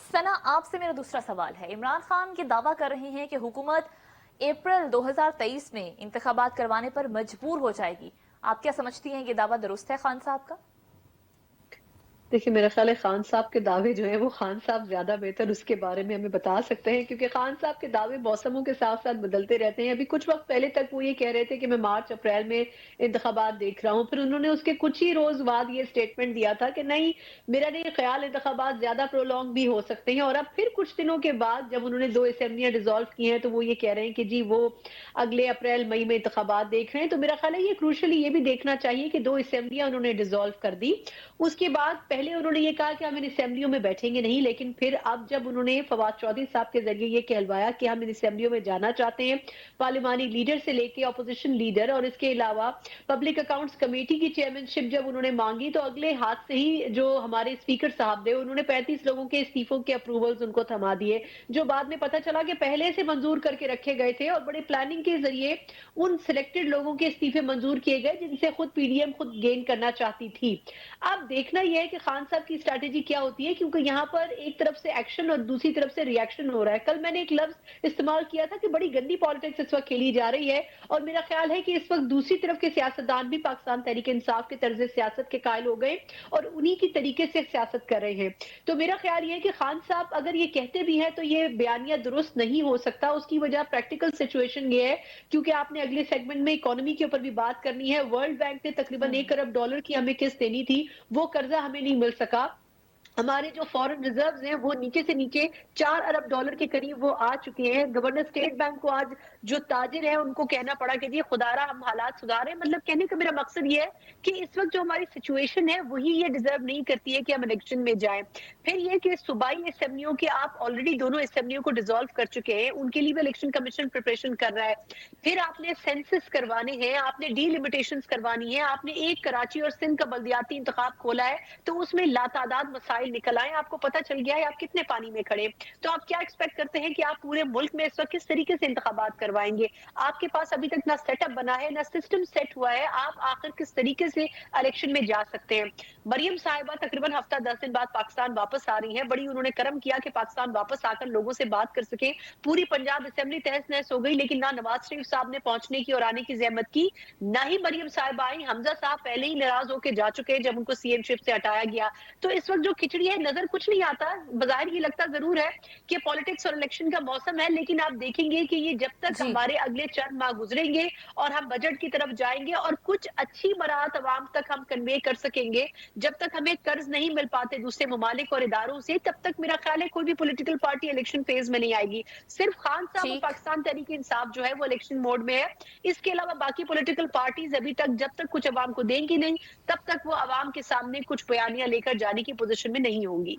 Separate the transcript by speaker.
Speaker 1: सना, आपसे मेरा दूसरा सवाल है। इमरान खान ये दावा कर रहे हैं कि हुकूमत अप्रैल 2023 में इंतखाबात करवाने पर मजबूर हो जाएगी। आप क्या समझती हैं, ये दावा दुरुस्त है खान साहब का?
Speaker 2: देखिए, मेरा ख़्याल है ख़ान साहब के दावे जो हैं वो ख़ान साहब ज़्यादा बेहतर उसके बारे में हमें बता सकते हैं, क्योंकि ख़ान साहब के दावे मौसमों के साथ-साथ बदलते रहते हैं। अभी कुछ वक़्त पहले तक वो ये कह रहे थे कि मैं मार्च-अप्रैल में इंतख़ाबात देख रहा हूँ। फिर उन्होंने उसके कुछ ही रोज़ बाद ये स्टेटमेंट दिया था कि नहीं, मेरा नहीं ख़्याल इंतख़ाबात ज़्यादा प्रोलॉन्ग भी हो सकते हैं। और अब फिर कुछ दिनों के बाद जब उन्होंने 2 असेंबलियाँ डिसॉल्व की हैं, तो वो ये कह रहे हैं कि जी वो अगले अप्रैल-मई में इंतख़ाबात देख रहे हैं। तो मेरा ख़्याल है ये क्रूशियली ये भी देखना चाहिए कि 2 असेंबलियाँ उन्होंने डिसॉल्व कर दी। उसके बाद पहले उन्होंने ये कहा कि हम इन असेंबलियों में बैठेंगे नहीं, लेकिन फिर अब जब उन्होंने फवाद चौधरी साहब के ज़रिए ये कहलवाया कि हम इन असेंबलियों में जाना चाहते हैं, पार्लिमानी लीडर से लेके ऑपोजिशन लीडर, और इसके अलावा पब्लिक अकाउंट्स कमेटी की चेयरमैनशिप जब उन्होंने मांगी, तो अगले हाथ से ही जो हमारे स्पीकर साहब थे, उन्होंने 35 लोगों के इस्तीफों के अप्रूवल्स उनको थमा दिए, जो बाद में पता चला कि पहले से मंजूर करके रखे गए थे, और बड़े प्लानिंग के जरिए उन सिलेक्टेड लोगों के इस्तीफे मंजूर किए गए जिनसे खुद पीडीएम खुद गेन करना चाहती थी। अब देखना यह है कि खान साहब की स्ट्रैटेजी क्या होती है, क्योंकि यहाँ पर एक तरफ से एक्शन और दूसरी तरफ से रिएक्शन हो रहा है। कल मैंने एक लफ्ज इस्तेमाल किया था कि बड़ी गंदी पॉलिटिक्स इस वक्त खेली जा रही है, और मेरा ख्याल है कि इस वक्त दूसरी तरफ के सियासतदान भी पाकिस्तान तहरीक इंसाफ के तर्ज सियासत के कायल हो गए और उन्हीं की तरीके से सियासत कर रहे हैं। तो मेरा ख्याल ये है कि खान साहब अगर ये कहते भी हैं तो ये बयानिया दुरुस्त नहीं हो सकता। उसकी वजह प्रैक्टिकल सिचुएशन ये है, क्योंकि आपने अगले सेगमेंट में इकोनॉमी के ऊपर भी बात करनी है। वर्ल्ड बैंक ने तकरीबन $1 अरब की हमें किस्त देनी थी, वो कर्जा हमें नहीं मिल सका। हमारे जो फॉरेन रिजर्व्स हैं वो नीचे से नीचे $4 अरब के करीब वो आ चुके हैं। गवर्नर स्टेट बैंक को आज जो ताजिर है उनको कहना पड़ा कि जी खुदारा हम हालात सुधारें। मतलब कहने का मेरा मकसद ये है कि इस वक्त जो हमारी सिचुएशन है वही ये डिजर्व नहीं करती है कि हम इलेक्शन में जाएं। फिर ये कि सूबाई असेंबलियों के आप ऑलरेडी दोनों असेंबलियों को डिसॉल्व कर चुके हैं, उनके लिए भी इलेक्शन कमीशन प्रिपरेशन कर रहा है। फिर आपने सेंसस करवाने हैं, आपने डीलिमिटेशंस करवानी है, आपने एक कराची और सिंध का बल्दियाती इंतखाब खोला है, तो उसमें लातादाद मसाइल निकल आए, आपको पता चल गया है आप कितने पानी में खड़े। तो आप क्या एक्सपेक्ट करते हैं कि आप पूरे मुल्क में इस वक्त किस तरीके से इंतखाबात करवाएंगे? आपके पास अभी तक ना सेटअप बना है, ना सिस्टम सेट हुआ है, आप आखिर किस तरीके से इलेक्शन में जा सकते हैं? मरियम साहिबा तकरीबन हफ्ता 10 दिन बाद पाकिस्तान वापस आ रही हैं। बड़ी उन्होंने कर्म किया कि पाकिस्तान वापस आकर लोगों से बात कर सके। पूरी पंजाब असेंबली तहस नहस हो गई, लेकिन ना नवाज शरीफ साहब ने पहुंचने की और आने की जहमत की, ना ही मरियम साहिबा आई। हमजा साहब पहले ही नाराज होकर जा चुके हैं जब उनको सीएमशिप से हटाया गया। तो इस वक्त जो खिचड़ी है नजर कुछ नहीं आता। बाहर ये लगता जरूर है कि पॉलिटिक्स और इलेक्शन का मौसम है, लेकिन आप देखेंगे कि ये जब तक
Speaker 1: जी।
Speaker 2: हमारे अगले चंद माह गुजरेंगे और हम बजट की तरफ जाएंगे और कुछ अच्छी बरात अवाम तक हम कन्वे कर सकेंगे, जब तक हमें कर्ज नहीं मिल पाते दूसरे ममालिक और इदारों से, तब तक मेरा ख्याल है कोई भी पॉलिटिकल पार्टी इलेक्शन फेज में नहीं आएगी। सिर्फ खान साहब और
Speaker 1: ठीक।
Speaker 2: पाकिस्तान तहरीक इंसाफ जो है वो इलेक्शन मोड में है। इसके अलावा बाकी पॉलिटिकल पार्टीज अभी तक जब तक कुछ अवाम को देंगी नहीं, तब तक वो अवाम के सामने कुछ बयानियां लेकर जाने की पोजीशन में नहीं होंगी।